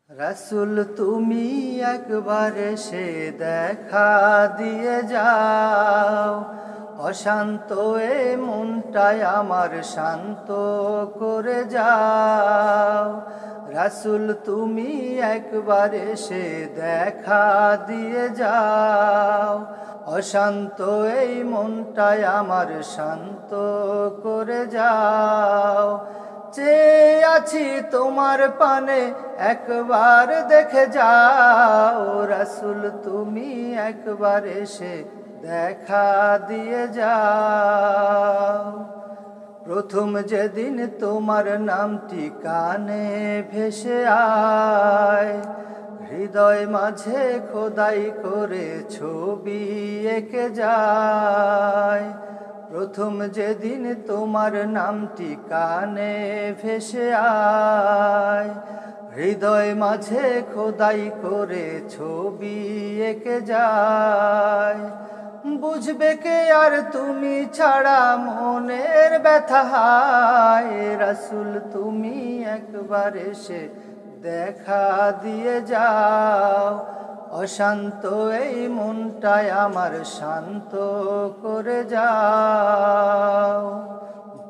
রাসূল তুমি একবার এসে দেখা দিয়ে যাও, অশান্ত এ মনটায় আমার শান্ত করে যাও। রাসূল তুমি একবার এসে দেখা দিয়ে যাও, অশান্ত এই মনটায় আমার শান্ত করে যাও। চেয়ে আছি তোমার পানে একবার দেখে যাও, রাসূল তুমি একবার এসে দেখা দিয়ে যাও। প্রথম যেদিন তোমার নামটি কানে ভেসে আয়, হৃদয় মাঝে খোদাই করে ছবি এঁকে যায়। প্রথম যেদিন তোমার নামটি কানে ভেসে আয়, হৃদয় মাঝে খোদাই করে ছবি এঁকে যায়। বুঝবে কে আর তুমি ছাড়া মনের ব্যথা হায়, রাসূল তুমি একবার এসে দেখা দিয়ে যাও, অশান্ত এই মনটায় আমার শান্ত করে যাও।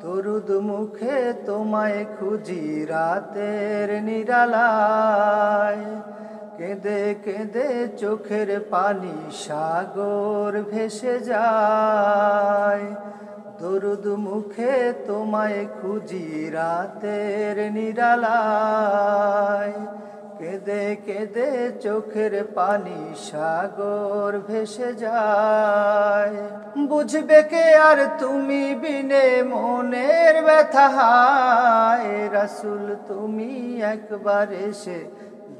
দরুদ মুখে তোমায় খুঁজি রাতের নিরালায়, কেঁদে কেঁদে চোখের পানি সাগর ভেসে যায়। দরুদ মুখে তোমায় খুঁজি রাতের নিরালায়, কেঁদে কেঁদে চোখের পানি সাগর ভেসে যায়। বুঝবে কে আর তুমি বিনে মনের ব্যথা হায়, রাসূল তুমি একবার এসে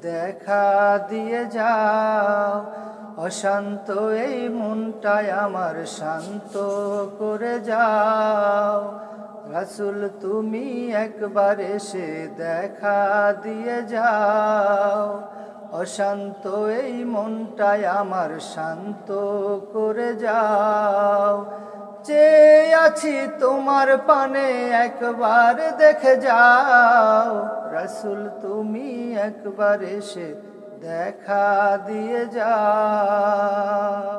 দেখা দিয়ে যাও, অশান্ত এই মনটায় আমার শান্ত করে যাও। রাসূল তুমি একবার এসে দেখা দিয়ে যাও, অশান্ত এই মনটায় আমার শান্ত করে যাও। চেয়ে আছি তোমার পানে একবার দেখে যাও, রাসূল তুমি একবার এসে দেখা দিয়ে যাও।